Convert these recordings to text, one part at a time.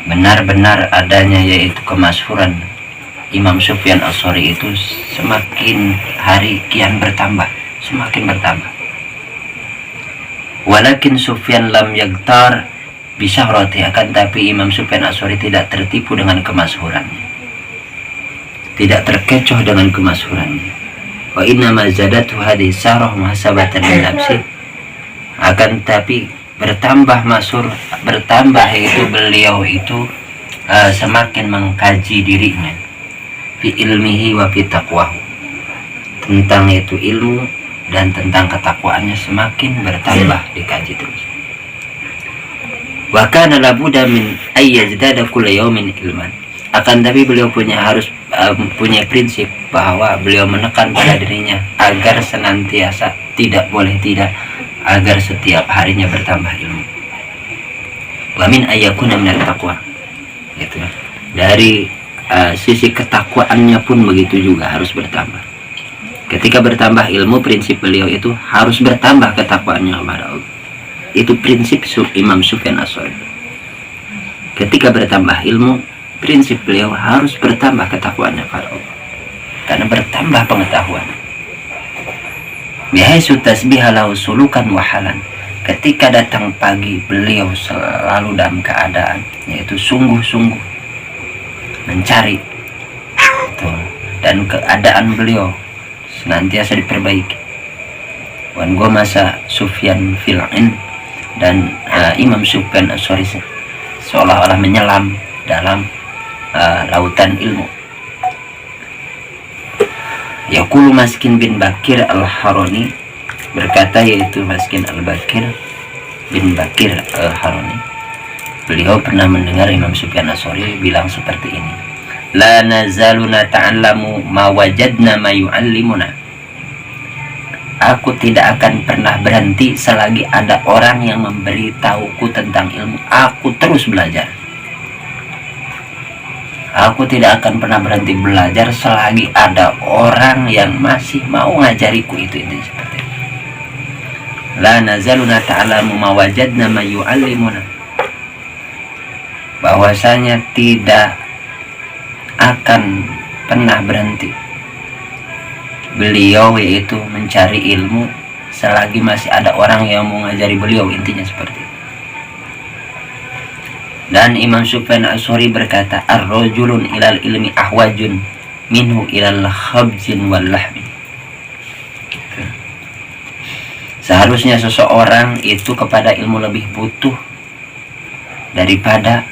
benar-benar adanya yaitu kemasyhuran Imam Sufyan Ats-Tsauri itu semakin hari kian bertambah, semakin bertambah. Walakin Sufyan lam yagtar bisyahrati, akan tapi Imam Sufyan Ats-Tsauri tidak tertipu dengan kemasyhurannya, tidak terkecoh dengan kemasyhurannya. Wa inna ma zadatu hadhihi syarah muhasabatan li nafsi, akan tapi bertambah masyhur, bertambah yaitu beliau itu semakin mengkaji dirinya fi ilmihi wa fi taqwahu, tentang itu ilmu dan tentang ketakwaannya semakin bertambah, dikaji terus. Wa kana labudda min ayyazdada kullu yawmin ilman, akan tapi beliau harus punya prinsip bahwa beliau menekan pada dirinya agar senantiasa, tidak boleh tidak, agar setiap harinya bertambah ilmu. Wa min ayyakuna minat taqwa, gitu. Dari sisi ketakwaannya pun begitu juga harus bertambah. Ketika bertambah ilmu, prinsip beliau itu harus bertambah ketakwaannya kepada Allah. Itu prinsip Imam Sufyan Ats-Tsauri. Ketika bertambah ilmu, prinsip beliau harus bertambah ketakwaannya kepada Allah, karena bertambah pengetahuan. Bihaisu tasbiha lahu sulukan wa halan, ketika datang pagi beliau selalu dalam keadaan yaitu sungguh-sungguh mencari itu, dan keadaan beliau senantiasa diperbaiki. Wan gua masa Sufyan fil'in, dan Imam Sufyan Ats-Tsauri seolah-olah menyelam dalam lautan ilmu. Yaqulu Maskin bin Bakir Al-Harani, berkata yaitu Maskin Al-Bakir bin Bakir Al-Harani, beliau pernah mendengar Imam Sufyan Ats-Tsauri bilang seperti ini: la nazaluna ta'allamu ma wajadna ma yu'allimuna, aku tidak akan pernah berhenti selagi ada orang yang memberitahuku tentang ilmu, aku terus belajar. Aku tidak akan pernah berhenti belajar selagi ada orang yang masih mau ngajariku. Itu intinya seperti itu. La nazaluna ta'allamu ma wajadna ma yu'allimuna, bahwasanya tidak akan pernah berhenti beliau yaitu mencari ilmu selagi masih ada orang yang mau ngajari beliau, intinya seperti itu. Dan Imam Sufyan Ats-Tsauri berkata, ar-rajulun ilal ilmi ahwajun minhu ilal khabzin wal lahmi, seharusnya seseorang itu kepada ilmu lebih butuh daripada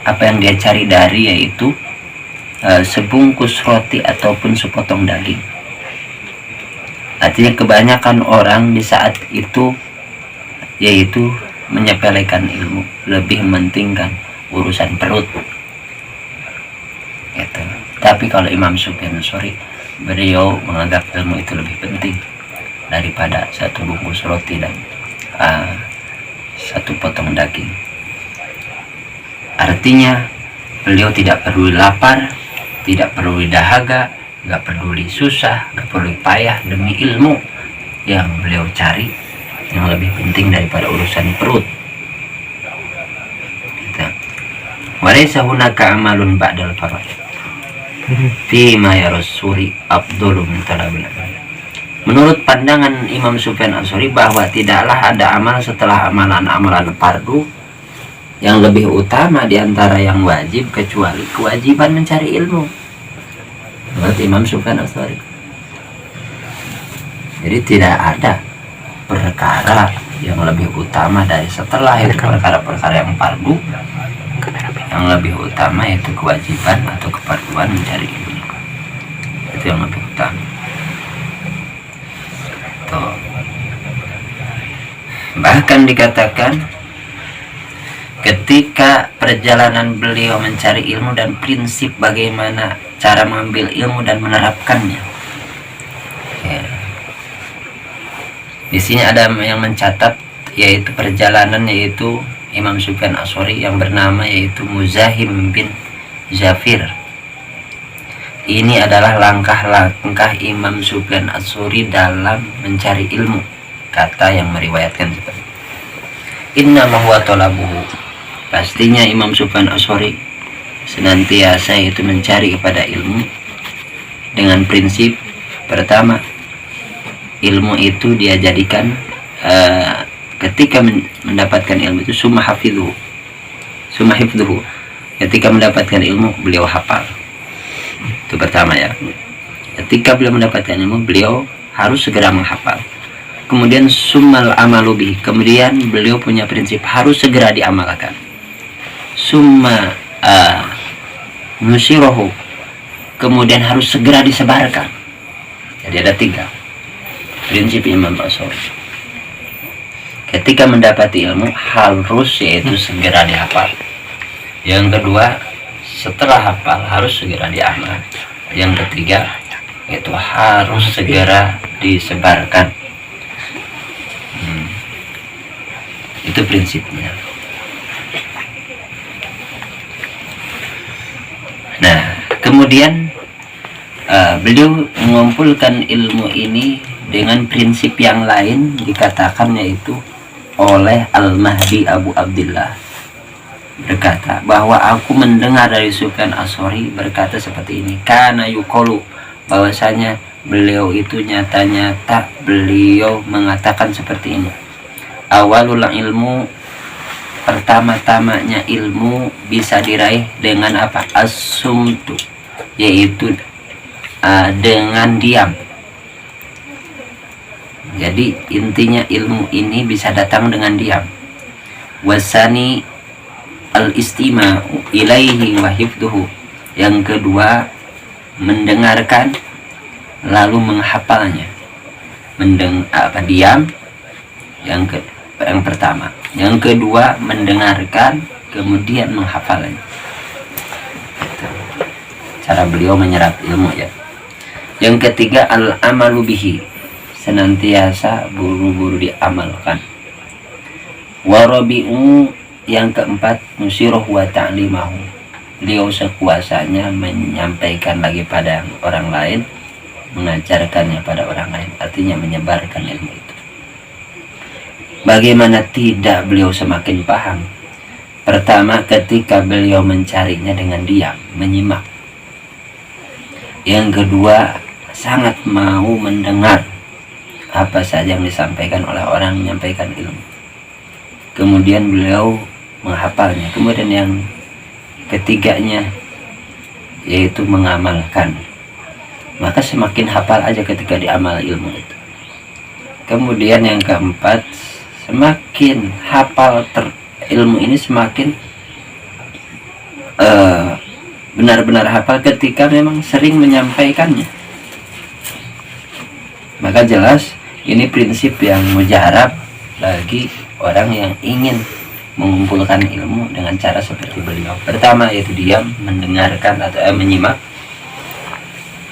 apa yang dia cari dari yaitu sebungkus roti ataupun sepotong daging. Artinya kebanyakan orang di saat itu yaitu menyepelekan ilmu, lebih mementingkan urusan perut gitu. Tapi kalau Imam Sufyan Ats-Tsauri, beliau menganggap ilmu itu lebih penting daripada satu bungkus roti dan satu potong daging. Artinya beliau tidak perlu lapar, tidak perlu dahaga, gak peduli susah, gak perlu payah demi ilmu yang beliau cari, yang lebih penting daripada urusan perut. Walaysa hunaka amalun ba'dal faraid fi ma yarasuri afdalu min talabil ilm. Menurut pandangan Imam Sufyan Ats-Tsauri bahwa tidaklah ada amal setelah amalan-amalan fardu yang lebih utama di antara yang wajib kecuali kewajiban mencari ilmu. Menurut Imam Sufyan Ats-Tsauri, jadi tidak ada perkara yang lebih utama dari setelah itu perkara-perkara yang fardu, yang lebih utama yaitu kewajiban atau kefarduan mencari ilmu. Itu yang lebih utama. Tuh. Bahkan dikatakan ketika perjalanan beliau mencari ilmu dan prinsip bagaimana cara mengambil ilmu dan menerapkannya, ya. Di sini ada yang mencatat yaitu perjalanan yaitu Imam Sufyan Ats-Tsauri yang bernama yaitu Muzahim bin Zafir. Ini adalah langkah-langkah Imam Sufyan Ats-Tsauri dalam mencari ilmu. Kata yang meriwayatkan seperti Inna ma huwa talabuhu pastinya Imam Sufyan Atsori senantiasa itu mencari kepada ilmu dengan prinsip pertama, ilmu itu dia jadikan ketika mendapatkan ilmu itu summa hafidhu, ketika mendapatkan ilmu beliau hafal. Itu pertama ya, ketika beliau mendapatkan ilmu beliau harus segera menghafal. Kemudian summal amalubi, kemudian beliau punya prinsip harus segera diamalkan. Summa nusirohu, kemudian harus segera disebarkan. Jadi ada 3 prinsip Imam Atsori. Ketika mendapati ilmu harus yaitu segera dihafal. Yang kedua, setelah hafal harus segera diamal. Yang ketiga, itu harus segera disebarkan. Itu prinsipnya. Nah, kemudian beliau mengumpulkan ilmu ini dengan prinsip yang lain, dikatakan yaitu oleh Al-Mahdi Abu Abdillah, berkata bahwa aku mendengar dari Sufyan Atsori berkata seperti ini, karena yukolu, bahwasanya beliau itu nyata-nyata beliau mengatakan seperti ini, awalul ilmu, pertama-tamanya ilmu bisa diraih dengan apa? As-sumtu, yaitu dengan diam. Jadi intinya ilmu ini bisa datang dengan diam. Wasani al-istima'u ilaihi wa hifduhu, yang kedua mendengarkan lalu menghafalnya. Diam yang pertama, yang kedua mendengarkan kemudian menghafalnya. Cara beliau menyerap ilmu ya. Yang ketiga al-amalu bihi, senantiasa buru-buru diamalkan. Warabi'u, yang keempat nusiroh wa ta'limahu, beliau sekuasanya menyampaikan lagi pada orang lain, mengajarkannya pada orang lain, artinya menyebarkan ilmu itu. Bagaimana tidak beliau semakin paham? Pertama, ketika beliau mencarinya dengan diam, menyimak. Yang kedua, sangat mau mendengar apa saja yang disampaikan oleh orang menyampaikan ilmu. Kemudian beliau menghafalnya. Kemudian yang ketiganya yaitu mengamalkan. Maka semakin hafal aja ketika diamal ilmu itu. Kemudian yang keempat, semakin hafal ilmu ini semakin benar-benar hafal ketika memang sering menyampaikannya. Maka jelas ini prinsip yang mujarab bagi orang yang ingin mengumpulkan ilmu dengan cara seperti beliau. Pertama yaitu diam, mendengarkan atau menyimak,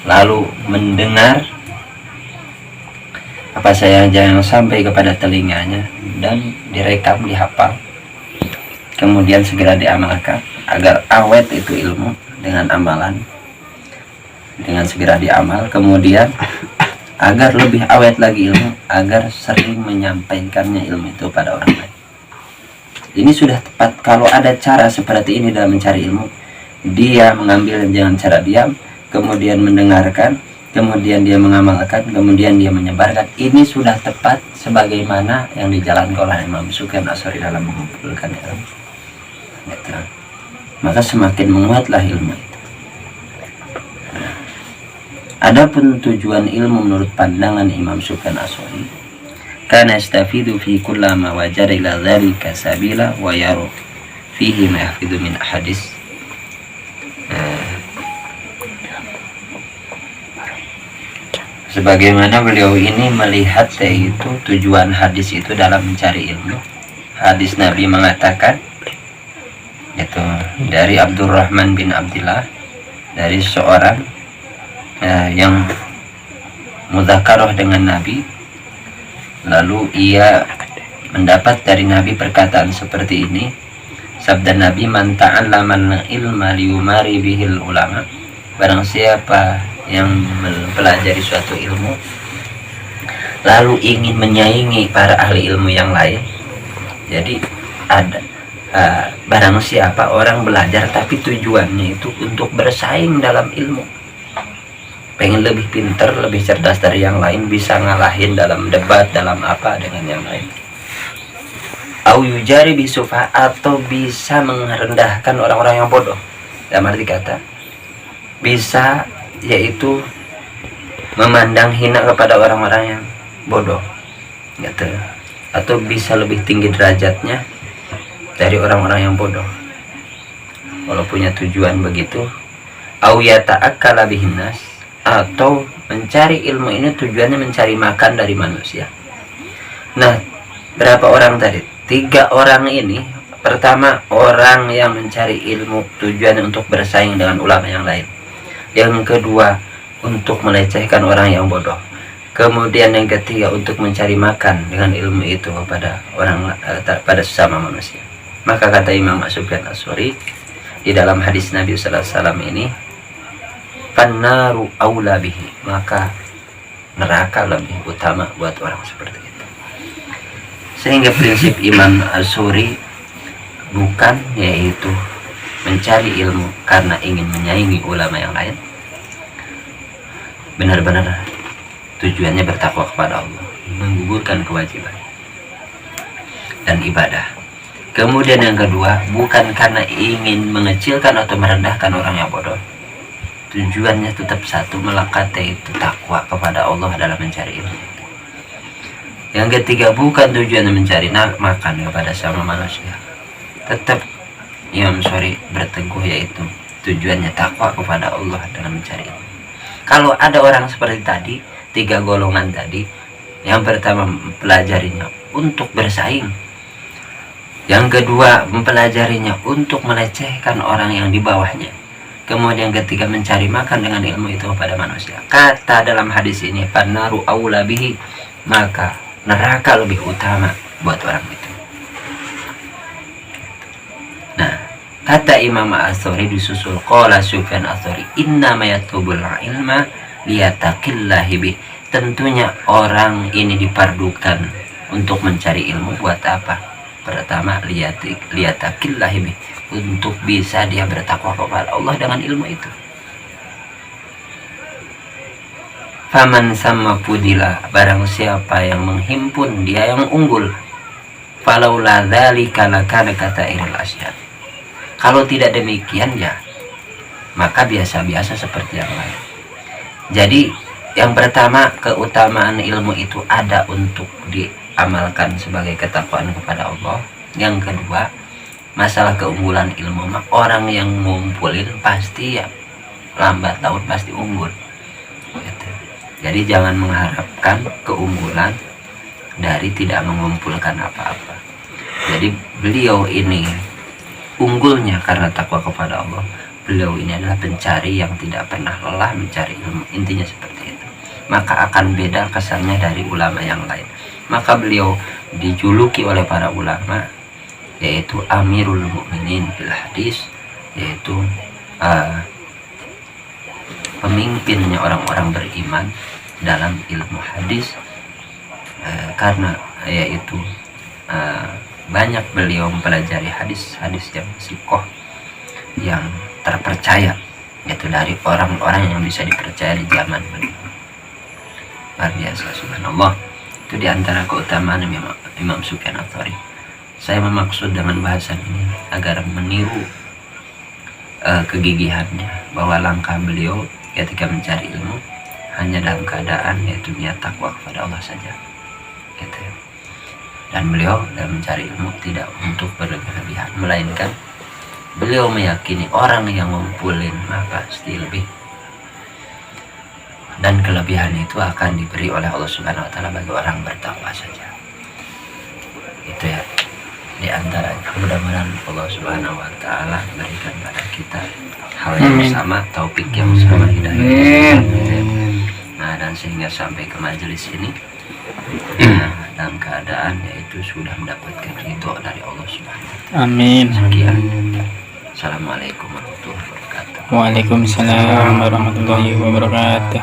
lalu mendengar apa saja yang sampai kepada telinganya dan direkam, dihafal, kemudian segera diamalkan agar awet itu ilmu dengan amalan, dengan segera diamal. Kemudian agar lebih awet lagi ilmu, agar sering menyampaikannya ilmu itu pada orang lain. Ini sudah tepat. Kalau ada cara seperti ini dalam mencari ilmu, dia mengambil dengan cara diam, kemudian mendengarkan, kemudian dia mengamalkan, kemudian dia menyebarkan. Ini sudah tepat sebagaimana yang dijalankan oleh Imam Sufyan Atsori dalam mengumpulkan ilmu. Maka semakin menguatlah ilmu itu. Adapun tujuan ilmu menurut pandangan Imam Sufyan Atsori, kana yastafidu fi kullama wajara ila dzalika sabila wa yaru fihi ma yahfidu min hadis. Sebagaimana beliau ini melihat yaitu tujuan hadis itu dalam mencari ilmu. Hadis Nabi mengatakan itu dari Abdurrahman bin Abdillah, dari seorang yang mudzakarah dengan Nabi, lalu ia mendapat dari Nabi perkataan seperti ini. Sabda Nabi, man ta'allama ilma liyumari bihil ulama, barang siapa yang mempelajari suatu ilmu lalu ingin menyaingi para ahli ilmu yang lain. Jadi barang siapa orang belajar tapi tujuannya itu untuk bersaing dalam ilmu, pengen lebih pinter, lebih cerdas dari yang lain, bisa ngalahin dalam debat, dalam apa dengan yang lain, au yujari bisufa, atau bisa merendahkan orang-orang yang bodoh, dalam arti kata bisa yaitu memandang hina kepada orang-orang yang bodoh gitu, atau bisa lebih tinggi derajatnya dari orang-orang yang bodoh. Kalau punya tujuan begitu, au yata'akkala bihinnas, atau mencari ilmu ini tujuannya mencari makan dari manusia. Nah, berapa orang tadi? 3 orang ini. Pertama, orang yang mencari ilmu tujuannya untuk bersaing dengan ulama yang lain. Yang kedua, untuk melecehkan orang yang bodoh. Kemudian yang ketiga, untuk mencari makan dengan ilmu itu kepada pada sesama manusia. Maka kata Imam Sufyan Ats-Tsauri di dalam hadis Nabi sallallahu alaihi wasallam ini, "Fannaru aula bihi", maka neraka lebih utama buat orang seperti itu. Sehingga prinsip Imam Ats-Tsauri bukan yaitu mencari ilmu karena ingin menyaingi ulama yang lain, benar-benar tujuannya bertakwa kepada Allah, menggugurkan kewajiban dan ibadah. Kemudian yang kedua, bukan karena ingin mengecilkan atau merendahkan orang yang bodoh, tujuannya tetap satu, melekat, yaitu takwa kepada Allah dalam mencari ilmu. Yang ketiga, bukan tujuannya mencari makan kepada sama manusia, tetap Imam Ats-Tsauri berteguh yaitu tujuannya takwa kepada Allah dalam mencari ilmu. Kalau ada orang seperti tadi, 3 golongan tadi, yang pertama mempelajarinya untuk bersaing, yang kedua mempelajarinya untuk melecehkan orang yang di bawahnya, kemudian ketiga mencari makan dengan ilmu itu kepada manusia. Kata dalam hadis ini, "Fannaru aula bihi", maka neraka lebih utama buat orang itu. Nah, kata Imam Ats-Tsauri disusul qala Sufyan Ats-Tsauri, "Innama yatlubul ilma liyataqillahi bih", tentunya orang ini dipardukan untuk mencari ilmu buat apa? Pertama, liyataqillahi bih, untuk bisa dia bertakwa kepada Allah dengan ilmu itu. Faman sama pudila, barang siapa yang menghimpun dia yang unggul. Falaula dzalika lakana katairil asyad, kalau tidak demikian ya maka biasa-biasa seperti yang lain. Jadi yang pertama, keutamaan ilmu itu ada untuk diamalkan sebagai ketakwaan kepada Allah. Yang kedua, masalah keunggulan ilmu, orang yang ngumpulin pasti ya lambat laun pasti unggul gitu. Jadi jangan mengharapkan keunggulan dari tidak mengumpulkan apa-apa. Jadi beliau ini unggulnya karena takwa kepada Allah. Beliau ini adalah pencari yang tidak pernah lelah mencari ilmu, intinya seperti itu. Maka akan beda kesannya dari ulama yang lain. Maka beliau dijuluki oleh para ulama yaitu Amirul Mukminin fil hadis, yaitu pemimpinnya orang-orang beriman dalam ilmu hadis, karena yaitu banyak beliau mempelajari hadis-hadis yang sikoh, yang terpercaya, yaitu dari orang-orang yang bisa dipercaya di zaman beliau. Luar biasa, subhanallah. Itu diantara keutamaan Imam Sufyan Ats-Tsauri. Saya memaksud dengan bahasan ini agar meniru kegigihannya, bahwa langkah beliau ketika mencari ilmu hanya dalam keadaan yaitu niat takwa kepada Allah saja gitu ya. Dan beliau dalam mencari ilmu tidak untuk berlebihan, melainkan beliau meyakini orang yang ngumpulin maka pasti lebih, dan kelebihan itu akan diberi oleh Allah Subhanahu wa taala bagi orang bertakwa saja. Itu ya, di antara mudah-mudahan Allah Subhanahu wa taala berikan pada kita hal yang sama, taufik yang sama, hidayah. Nah, dan sehingga sampai ke majelis ini dalam keadaan yaitu sudah mendapatkan ridho dari Allah Subhanahu wa taala. Amin. Sekian. Assalamualaikum warahmatullahi wabarakatuh. Waalaikumsalam warahmatullahi wabarakatuh.